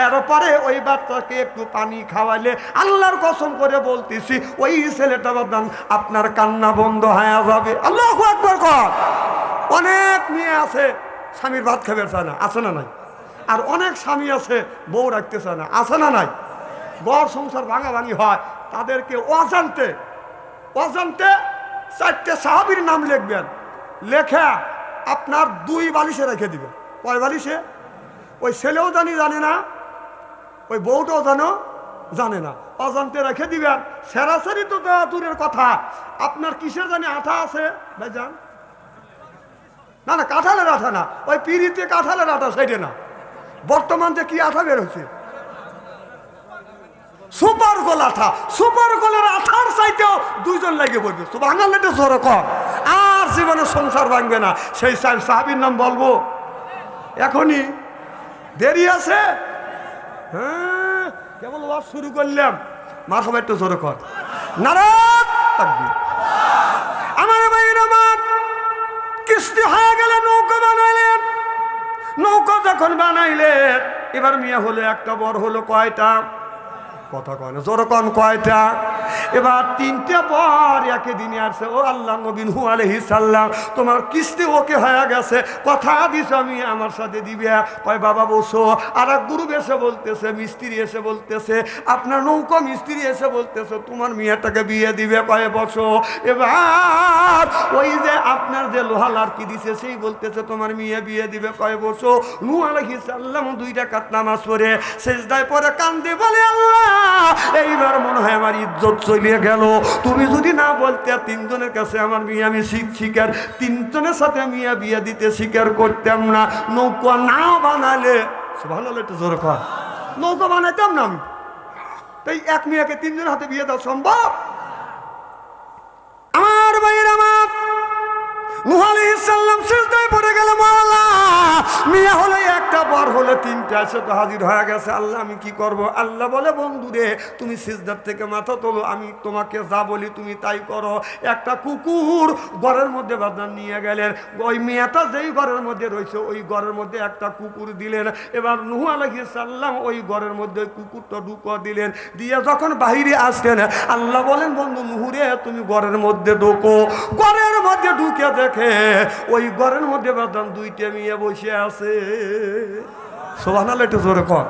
এরপরে ওই বাচ্চাকে একটু পানি খাওয়াইলে আল্লাহর কসম করে বলতেছি ওই ছেলেটা বাদান আপনার কান্না বন্ধ হয়ে যাবে। আল্লাহু আকবার কর। অনেক মেয়ে আছে স্বামীর ভাত খাবে চায় না, আছে না নাই? আর অনেক স্বামী আছে বউ রাখতে চায় না, আছে না নাই? ঘর সংসার ভাঙাভাঙি হয়, তাদেরকে অজান্তে 4টে সাহাবীর নাম লিখবেন, লেখা আপনার 2 বালিশে রেখে দিবেন। কয় বালিশে? ওই ছেলেও জানে না, ওই বউটাও জানে না, অজান্তে রেখে দিবেন। সেরাসেরি তো দূরের কথা, আপনার কিসের জানি আঠা আছে ভাইজান? না না, কাঁঠালের আঠা না, ওই পিড়িতে কাঁঠালের আঠা, সেটা না। বর্তমান যে কি আঠা বের হচ্ছে, সুপার গোল আঠা। সুপার গোলের আঠার চাইতেও 2 জন লাগে পড়বে। সুবহানাল্লাহ, জোরে কর। আর জীবনে সংসার ভাঙবে না। সেই সাহাবীর নাম বলবো এখনই? দেরি আছে? হ্যাঁ, কেবল ওয়াজ শুরু করলাম। মারহাবা, একটু জোরে কর। নারাত তাকবীর। আমার ভাইয়ের আমার, কিস্তি হয়ে গেলে নৌকা বানাইলেন। নৌকা যখন বানাইলেন, এবার মিয়া হলো একটা, বর হলো কয়টা? কথা কয় না, জোরে কন, কয়টা? এবার 3টে বর একই দিনে আসছে। ও আল্লাহ নবী নূহ আলাইহিস সালাম, তোমার কিস্তি ওকে হয়ে গেছে, কথা দিছ আমি আমার সাথে দিবে। কয় বাবা বসো। আর এক গ্রুপ এসে বলতেছে, মিস্ত্রি এসে বলতেছে, আপনার নৌকা মিস্ত্রি এসে বলতেছে তোমার মেয়েটাকে বিয়ে দিবে। কয় বসো। এবার ওই যে আপনার যে লোহালার কি দিছে সেই বলতেছে তোমার মেয়ে বিয়ে দিবে। কয় বসো। নূহ আলাইহিস সালাম 2 রাকাত নামাজ পড়ে সিজদায় পড়ে কান্দে, বলে আল্লাহ এইবার মনে হয় আমার ইজ্জত চলে গেল। তুমি যদি না বলতে 3 জনের কাছে আমার মেয়ে আমি শিকার, 3 জনের সাথে মেয়ে বিয়ে দিতে স্বীকার করতাম না। নৌকা না বানালে, সুবহানাল্লাহ, একটু জোরে কর, নৌকা বানাইতাম না আমি। তাই এক মেয়েকে 3 জনের হাতে বিয়ে দেওয়া সম্ভব? আমার ভাইয়ের আমার, নূহ আলাইহিস সালাম সিজদায় পড়ে গেল, মাওলা মিয়া হলো একটা, বর হলো 3টা, এসে তো হাজির হয়ে গেছে। আল্লাহ আমি কি করব? আল্লাহ বলে বন্ধু রে, তুমি সিজদার থেকে মাথা তোলো, আমি তোমাকে যা বলি তুমি তাই করো। একটা কুকুর ঘরের মধ্যে বাঁধা নিয়ে গেলেন। ওই মেয়েটা যেই ঘরের মধ্যে রয়েছে ওই ঘরের মধ্যে একটা কুকুর দিলেন। এবার নূহ আলাইহিস সালাম ওই ঘরের মধ্যে কুকুরটা ঢুকা দিলেন। দিয়ে যখন বাহিরে আসলেন, আল্লাহ বলেন বন্ধু নূহ রে, তুমি ঘরের মধ্যে ঢোকো। ঘরের মধ্যে ঢুকে দেখে ওই ঘরের মধ্যে বাদাম 2টে মেয়ে বসে আছে। সুবহানাল্লাহ, একটু জোরে কর।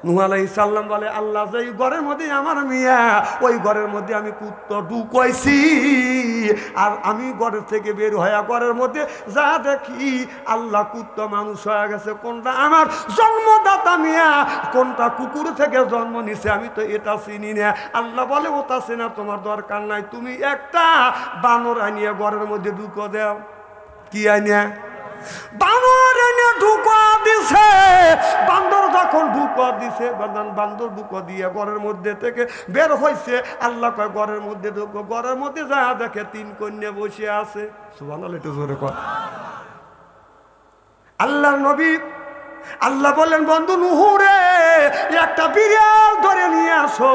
নূহ আলাইহিস সালাম বলে আল্লাহ যে ঘরের মধ্যে আমার মিয়া, ওই ঘরের মধ্যে আমি কুত্তা ঢুকাইছি। আর আমি ঘরের থেকে বের হয়ে ঘরের মধ্যে যা দেখি, আল্লাহ কুত্তা মানুষ হয়ে গেছে। কোনটা আমার জন্মদাতা মিয়া, কোনটা কুকুর থেকে জন্ম নিছে আমি তো এটা চিনি না। আল্লাহ বলে ওটা চেনা তোমার দরকার নাই, তুমি একটা বানর আনিয়া ঘরের মধ্যে ঢুকো দাও। কি আনিয়া? বানর এনে ঢুকা দিছে। বান্দর যখন ঢুকা দিছে, বান্দর ঢুকা দিয়ে ঘরের মধ্যে থেকে বের হয়েছে। আল্লাহ কয় ঘরের মধ্যে ঢুকো। ঘরের মধ্যে যা দেখে 3 কন্যা বসে আছে। সুবহানাল্লাহ, একটু জোরে কর। আল্লাহ নবী, আল্লাহ বললেন বন্ধু নূহ রে, একটা বিড়াল ধরে নিয়ে আসো।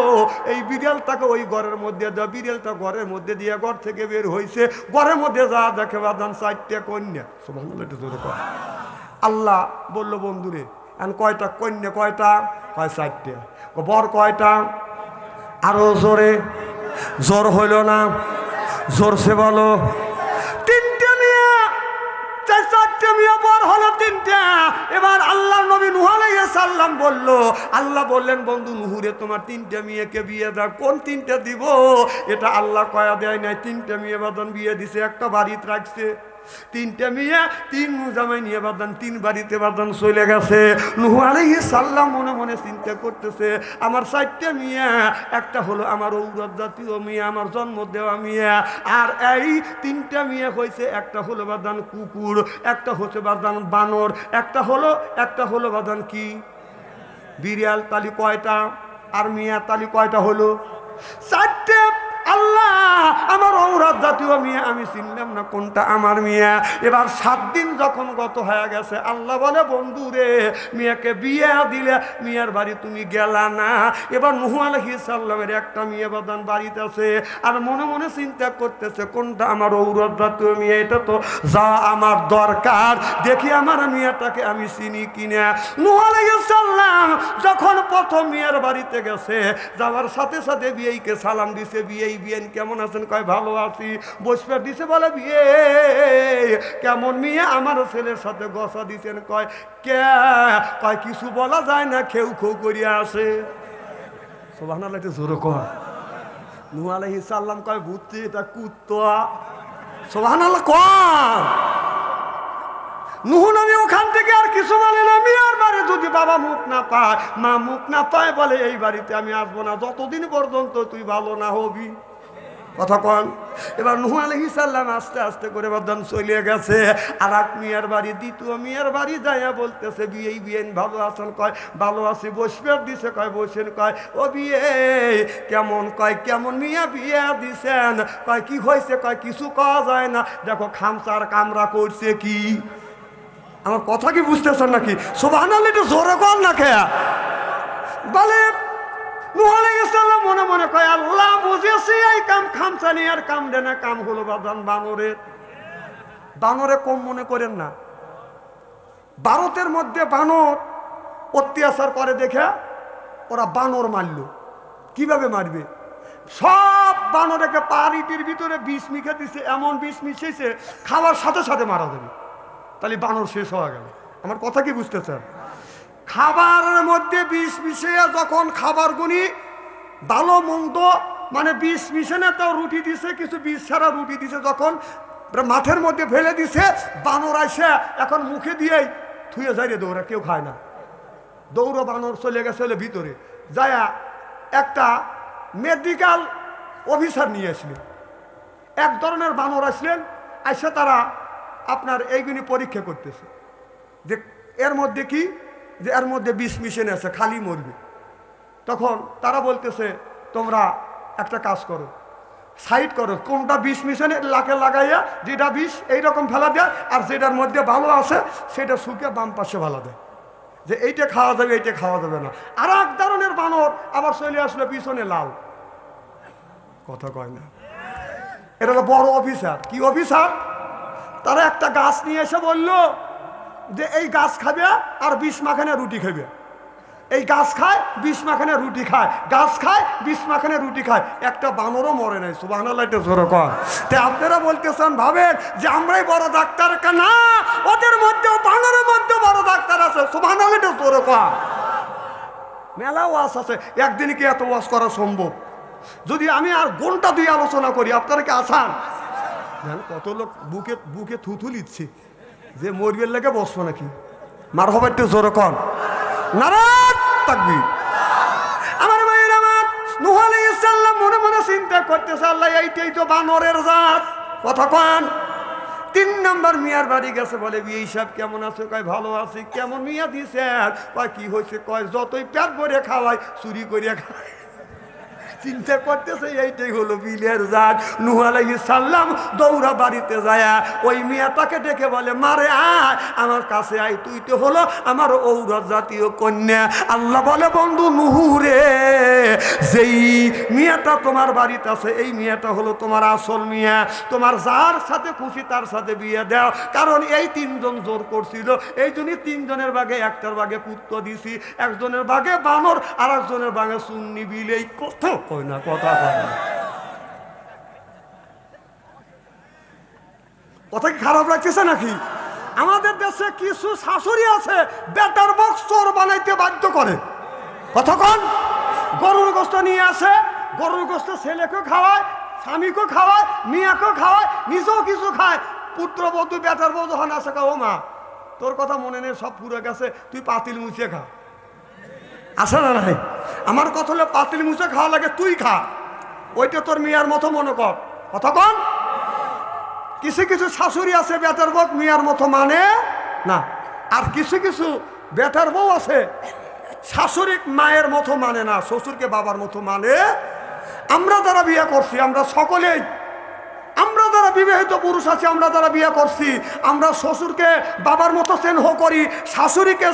এই বিড়ালটাকে ওই ঘরের মধ্যে দাও। বিড়ালটা ঘরের মধ্যে দিয়ে ঘর থেকে বের হয়েছে। ঘরের মধ্যে যা দেখে বাদান 4টে কন্যা। সুবহানাল্লাহ, একটু জোরে কর। আল্লাহ বলল বন্ধু রে, এখন কয়টা কন্যা? কয়টা? কয় 4টে। বর কয়টা? আরো জোরে। জোর হইল না, জোরসে বলো। 3টে মেয়ে, 4টে মেয়ে, বর হলো 3টা। এবার আল্লাহ নবী নূহ আলাইহিস সালাম বলল, আল্লাহ বললেন বন্ধু নূহ রে, তোমার 3টে মেয়েকে বিয়ে দাও। কোন 3টে দিব? এটা আল্লাহ কয়া দেয় নাই। 3টে মেয়ে বাদন বিয়ে দিছে, একটা বাড়িতে রাখছে। 3টে মেয়ে 3 জামাই নিয়ে বাদান 3 বাড়িতে বাদান চলে গেছে। নূহ আলাইহিস সালাম মনে মনে চিন্তা করতেছে, আমার 4টে মেয়ে, একটা হলো আমার ঔরত জাতীয় মেয়ে, আমার জন্ম দেওয়া মেয়ে। আর এই 3টে মেয়ে হয়েছে, একটা হলো বাদান কুকুর, একটা হচ্ছে বাদান বানর, একটা হলো বাদান কি বিড়াল। তালি কয়টা? আর মেয়ে তালি কয়টা হলো? 4টে। আল্লাহ আমার ঔরত জাতীয় মেয়ে আমি চিনলাম না কোনটা আমার মেয়ে। এবার 7 দিন যখন গত হয়ে গেছে, আল্লাহ বলে বন্ধু রে, মেয়েকে বিয়ে দিলে, মেয়ের বাড়ি তুমি গেলা না। এবার নূহ আলাইহিস সালামের একটা মেয়ে বাদান বাড়িতে আছে, আর মনে মনে চিন্তা করতেছে কোনটা আমার ঔরত জাতীয় মেয়ে, এটা তো যা আমার দরকার, দেখি আমার মেয়েটাকে আমি চিনি কিনা। নূহ আলাইহিস সালাম যখন প্রথম মেয়ের বাড়িতে গেছে, যাওয়ার সাথে সাথে বিয়েকে সালাম দিছে। বিয়ে বিয়েন কেমন আছেন? কয় ভালো আছি। বসবে দিছে। বলে বিয়ে কেমন মেয়ে? আমার ছেলের সাথে গসা দিছেন। কয় কে? কয় কিছু বলা যায় না, খেউ খেউ করিয়া আসে। সুবহানাল্লাহ, একটু জোরে কর। নূহ আলাইহিস সালাম কয় বুঝছি এটা কুত্তা। সুবহানাল্লাহ কয়। নূহ নবী ওখান থেকে আর কিছু বলে না। মিয়ার বাড়ি যদি বাবা মুখ না পায়, মা মুখ না পায়, বলে এই বাড়িতে আমি আসবো না যতদিন পর্যন্ত তুই ভালো না হবি। কথা কন। এবার নূহ আলাইহিস সালাম আস্তে আস্তে করে বদন চলে গেছে। আর এক মিয়ার বাড়ি, দ্বিতীয় মিয়ার বাড়ি যাইয়া বলতেছে বিয়ে ভালো আছেন? কয় ভালো আছি। বসবে দিছে? কয় বসেন। কয় ও বিয়ে কেমন? কয় কেমন মিয়া বিয়ে দিছেন? কয় কি হয়েছে? কয় কিছু কওয়া যায় না, দেখো খামচার কামরা করছে। কি আমার কথা কি বুঝতেছেন নাকি? সুবহানাল্লাহ একটু জোরে কর না খেয়া। বলে নূহ আলাইহিস সালাম মনে মনে কয় আল্লাহ বুঝেছি এই কাম খামচা নিয়ে আর কাম দেনা কাম হলো বাদান বানরের। বানরে কম মনে করেন না। ভারতের মধ্যে বানর অত্যাচার করে দেখে ওরা বানর মারল। কিভাবে মারবে? সব বানরকে পাড়িটির ভিতরে বিষ মিখে দিছে, এমন বিষ মিশিয়েছে খাওয়ার সাথে সাথে মারা যাবে। তাহলে বানর শেষ হয়ে গেল। আমার কথা কি বুঝতেছেন? খাবারের মধ্যে বিষ মিশিয়ে যখন খাবার গুনি ভালো মন্দ মানে বিষ মিশে না, তাও রুটি দিছে, কিছু বিষ ছাড়া রুটি দিছে, যখন মাঠের মধ্যে ফেলে দিছে, বানর আসে এখন মুখে দিয়েই থুয়ে যাই রে দৌড়া, কেউ খায় না। দৌড়ো বানর চলে গেছে ভিতরে যায়া একটা মেডিকেল অফিসার নিয়ে আসলেন। এক ধরনের বানর আসলেন, আসে তারা আপনার এইগুলি পরীক্ষা করতেছে যে এর মধ্যে কি, যে এর মধ্যে বিষ মিশে আছে, খালি মরবে। তখন তারা বলতেছে তোমরা একটা কাজ করো, সাইড করো, কোনটা বিষ মিশনে লাকে লাগাইয়া যেটা বিষ এইরকম ফেলা দেয়, আর যেটার মধ্যে ভালো আছে সেটা শুকে বাম পাশে ফেলা দেয়, যে এইটা খাওয়া যাবে এইটা খাওয়া যাবে না। আর এক ধরনের বানর আবার চলে আসলো পিছনে লাল। কথা কয় না। এটা হলো বড় অফিসার। কি অফিসার? তারা একটা গাছ নিয়ে এসে বলল যে এই গাছ খাবে আর 20 মাখানে রুটি খাবে। এই গাছ খায় 20 মাখানে রুটি খায়, গাছ খায় 20 মাখানে রুটি খায়। একটা বানরও মরে নাই। সুবহানাল্লাহ একটু জোরে কর। তাই আপনারা বলতেছেন ভাবেন যে আমরাই বড় ডাক্তার? না, ওদের মধ্যেও বানরের মধ্যে বড় ডাক্তার আছে। সুবহানাল্লাহ একটু জোরে কর। মেলা ওয়াজ আছে, একদিনে কি এত ওয়াজ করা সম্ভব? যদি আমি আর ঘন্টা দিয়ে আলোচনা করি আপনারা কি আসান? কত লোক বুকে বুকে থুথু লিচ্ছে যে মরবের লেগে বসবো নাকি? মারহাবা একটু জোরে কর। নারাত তাকবীর। আমার ভাইয়ের আমার, নূহ আলাইহিস সালাম মনে মনে চিন্তা করতেছে আল্লাহ এইটাই তো বানরের জাত। কথা কন। 3 নম্বর মিয়ার বাড়ি গেছে, বলে বিয়ে হিসাব কেমন আছে? কয় ভালো আছি। কেমন মিয়া দিছে? কয় কি হয়েছে? কয় যতই পেট ভরে খাওয়াই চুরি করিয়া খাওয়াই। চিন্তা করতেছে এইটাই হলো বিলের জাত। নূহ আলাইহিস সালাম দৌড়া বাড়িতে যায় ওই মিয়াটাকে ডেকে বলে মারে আয় আমার কাছে আয়, তুই তো হলো আমার ঔরত জাতীয় কন্যা। আল্লাহ বলে বন্ধু নূহ রে, যেই মিয়াটা তোমার বাড়িতে আছে এই মিয়াটা হলো তোমার আসল মিয়া। তোমার যার সাথে খুশি তার সাথে বিয়ে দাও, কারণ এই 3 জন জোর করছিল, এই জন্যই 3 জনের ভাগে একটার ভাগে পুত্র দিছি, একজনের ভাগে বানর আর একজনের ভাগে সুন্নি বিলেই। কথা কয় না, কথা কয় না। কথা কি খারাপ লাগতেছে নাকি? আমাদের দেশে কিছু শাশুড়ি আছে বেটার বক্স চোর বানাইতে বাধ্য করে। কথা কন। গরুর গোস্ত নিয়ে আসে, গরুর গোস্ত ছেলেকেও খাওয়ায়, স্বামীকেও খাওয়ায়, মিয়াকেও খাওয়ায়, নিজেও কিছু খায়। পুত্রবধূ বেটার বউ যখন আসে, ও মা তোর কথা মনে নেই, সব পুরো গেছে, তুই পাতিল মুছিয়ে খা। আসে না নাই? আমার কথা হলে পাতিল মুছে খাওয়া লাগে, তুই খা, ওইটা তোর মিয়ার মতো মনে কর। কথা কন। কিছু কিছু শাশুড়ি আছে বেটার বউ মিয়ার মতো মানে না, আর কিছু কিছু বেটার বউ আছে শাশুড়ি মায়ের মতো মানে না, শ্বশুরকে বাবার মতো মানে। আমরা যারা বিয়ে করছি, আমরা সকলেই, আমরা যারা বিবাহিত পুরুষ আছি, আমরা যারা বিয়ে করছি, আমরা শ্বশুরকে বাবার মতো স্নেহ করি, শাশুড়িকে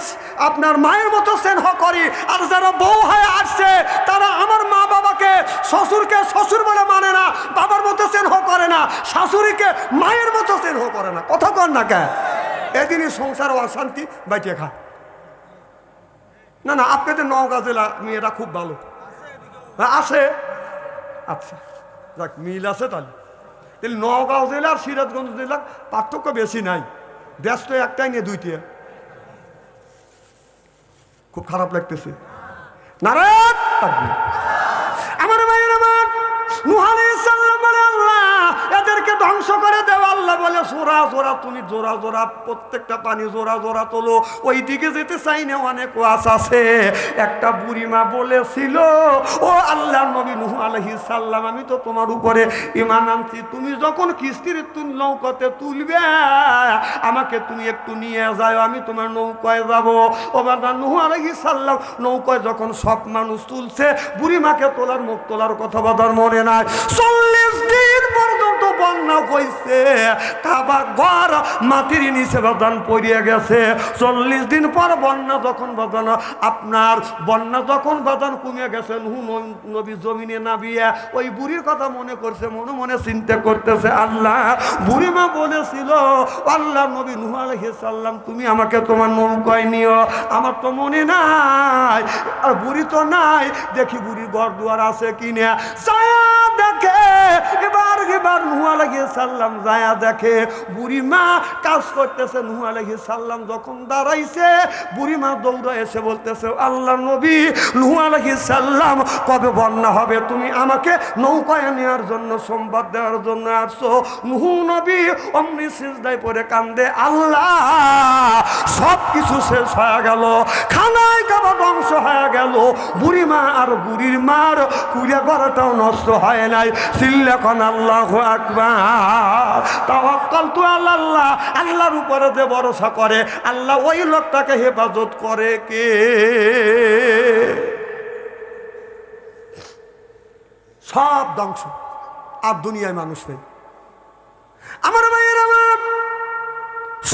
আপনার মায়ের মতো স্নেহ করি। আর যারা বউ হয়ে আসছে তারা আমার মা বাবাকে, শ্বশুরকে শ্বশুর বলে মানে না, বাবার মতো স্নেহ করে না, শাশুড়িকে মায়ের মতো স্নেহ করে না। কথা কর না কে? এদিনই সংসার অশান্তি বাইটে খা। না না, আপনাদের নওগাঁ জেলা মেয়েরা খুব ভালো আছে। আচ্ছা যাক, মিল আছে তাহলে। নওগাঁও জেলার সিরাজগঞ্জ জেলার পার্থক্য বেশি নাই, দেশ তো একটাই নিয়ে দুইটা। খুব খারাপ লাগতেছে। নারায়ণ আমার ভাইয়ের আমার, নূহ আল্লাহ বলে জোড়া জোড়া, তুমি জোড়া জোড়া প্রত্যেকটা পানি জোড়া জোড়া তোলো। ওই দিকে যেতে চাই না, অনেক ওয়াজ আছে। একটা বুড়িমা বলেছিল, ও আল্লাহর নবী নূহ আলাইহিস সালাম, আমি তো তোমার উপরে ঈমান আনছি, তুমি যখন কিস্তির নৌকাতে তুলবে আমাকে তুমি একটু নিয়ে যাও, আমি তোমার নৌকায় যাব। ও বাবা, নূহ আলাইহিস সালাম নৌকায় যখন সব মানুষ তুলছে, বুড়িমাকে তোলার মুখ তোলার কথা বাদার মনে নাই। 40 দিন পর্যন্ত বন্যা হইছে, কাবা ঘর মাটির নিচে বাদান পড়িয়ে গেছে। 40 দিন পর বন্যা যখন বাদান, আপনার বন্যা যখন বাদান কমে গেছে, নূহ নবী জমিনে নামিয়ে ওই বুড়ির কথা মনে করছে, মনে মনে চিন্তা করতেছে, আল্লাহ বুড়িমা বলেছিল আল্লাহ নবী নূহ আলাইহিস সালাম তুমি আমাকে তোমার নৌকায় নিও, আমার তো মনে নাই, আর বুড়ি তো নাই, দেখি বুড়ির ঘর দুয়ার আছে কিনা। ছায়া দেখে এবার নূহ আলাইহিস সালাম ছায়া দেখে বুড়িমা কাজ করতেছে। নূহ আলাইহিস সালাম যখন দাঁড়াইছে, বুড়িমা দৌড়ে এসে বলতেছে, আল্লাহ নবী নূহ আলাইহিস সালাম কবে বন্যা হবে, তুমি আমাকে নৌকায় নেওয়ার জন্য সংবাদ দেওয়ার জন্য আসছো। নূহ নবী অমনি সিজদায় পড়ে কান্দে, আল্লাহ সব কিছু শেষ হয়ে গেল, খানায় কাবা ধ্বংস হয়ে গেল, বুড়িমা আর বুড়ির মার কুড়িয়া গড়াটাও নষ্ট হয় নাই। সিল্লাখন আল্লাহু আকবার। তাওয়াক্কালতু আলাল্লাহ, আল্লাহর উপরে যে ভরসা করে আল্লাহ ওই লোকটাকে হেফাজত করে কে? সব ধ্বংস, আর দুনিয়ায় মানুষ নেই। আমার ভাইয়ের আমার,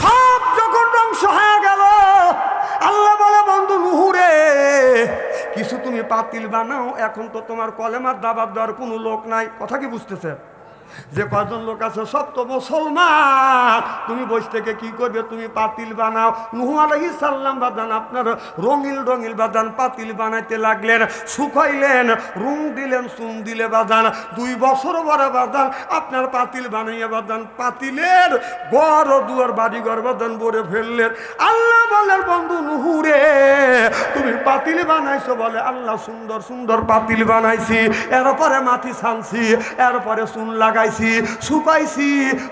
সব যখন ধ্বংস হয়ে গেল, আল্লাহ বলে, বন্ধু নূহ রে, কিছু তুমি পাতিল বানাও, এখন তো তোমার কলেমার দাবাত দেওয়ার কোনো লোক নাই। কথা কি বুঝতেছে? যে কজন লোক আছে সব তো মুসলমান, তুমি বসে থেকে কি করবে? তুমি পাতিল বানাও। নূহ আলাইহিস সালাম বাদান আপনার রঙিল রঙিল বাদান পাতিল বানাইতে লাগলেন, শুকাইলেন, রুং দিলেন, চুন দিলে বাদান 2 বছর পরে বাদান আপনার পাতিল বানাইয়া বাদান পাতিলের ঘর দুয়ার বাড়ি ঘর বাদান ভরে ফেললেন। আল্লাহ বলেন, বন্ধু নূহ রে, তুমি পাতিল বানাইছো? বলে, আল্লাহ সুন্দর সুন্দর পাতিল বানাইছি, এরপরে মাটি ছানছি, এরপরে চুন লাগাইছি, শুকাইছি,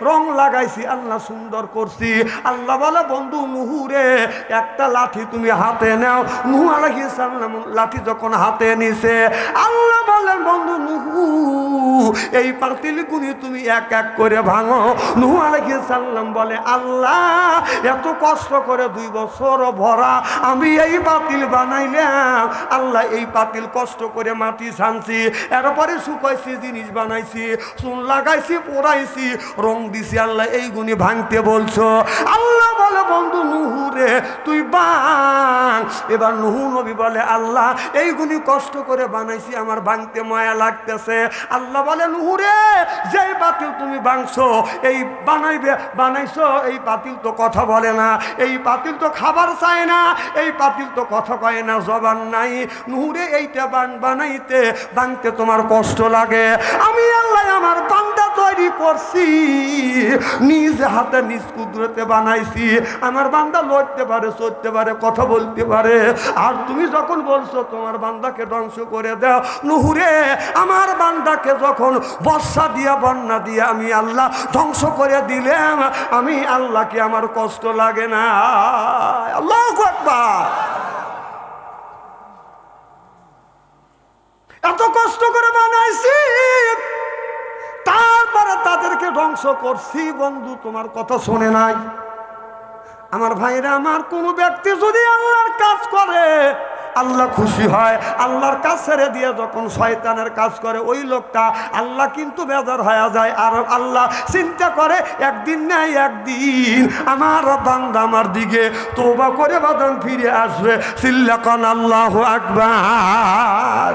রং লাগাইছি, আল্লাহ সুন্দর করছি। আল্লাহ বলে, বন্ধু নূহ রে, একটা লাঠি তুমি হাতে নাও। নূহ আলাইহিস সালাম লাঠি যখন হাতে নিছে, আল্লাহ বলেন, বন্ধু নূহ এই পাতিলগুলি তুমি এক এক করে ভাঙো। নূহ আলাইহিস সালাম বলে, আল্লাহ এত কষ্ট করে 2 বছর ভরা আমি এই পাতিল বানাইলাম, আল্লাহ এই পাতিল কষ্ট করে মাটি ছানছি, এরপরে শুকাইছি, জিনিস বানাইছি, চুন লাগাইছি, পোড়াইছি, রং দিছি, আল্লাহ এইগুলি ভাঙতে বলছো? আল্লাহ বলে, বন্ধু নূহ রে তুই ভাঙ। এবার নূহ নবী বলে, আল্লাহ এইগুলি কষ্ট করে বানাইছি, আমার ভাঙতে মায়া লাগতেছে। আল্লাহ বলে, নূহ রে, যেই পাতিল তুমি ভাঙছো, এই বানাইছো, এই পাতিল তো কথা বলে না, এই পাতিল তো খাবার চায় না, এই পাতিল তো কথা কয় না, জবান নাই। নূহ রে, এইটা বানাইতে ভাঙতে তোমার কষ্ট লাগে, আমি আল্লাহ আমার বান্দা তৈরি করছি, নিজ হাতে নিজ কুদরতে বানাইছি, আমার বান্দা লড়তে পারে, চলতে পারে, কথা বলতে পারে। আর তুমি যখন বলছো তোমার বান্দাকে ধ্বংস করে দাও, নূহ রে, আমার বান্দাকে যখন বর্ষা দিয়া বন্যা দিয়া আমি আল্লাহ ধ্বংস করে দিলাম, আমি আল্লাহকে আমার কষ্ট লাগে না? আল্লাহু আকবার। এত কষ্ট করে বানাইছি, তারপরে তাদেরকে ধ্বংস করছি, বন্ধু তোমার কথা শোনে নাই। আমার ভাইরা আমার, কোন ব্যক্তি যদি আল্লাহর কাজ করে আল্লাহ খুশি হয়, আল্লাহর কাজ ছেড়ে দিয়ে যখন শয়তানের কাজ করে ওই লোকটা, আল্লাহ কিন্তু বেজার হয়ে যায়। আর আল্লাহ চিন্তা করে, একদিন নাই একদিন আমার বান্দা আমার দিকে তওবা করে বাদান ফিরে আসবে। সিল্লাকান আল্লাহু আকবার।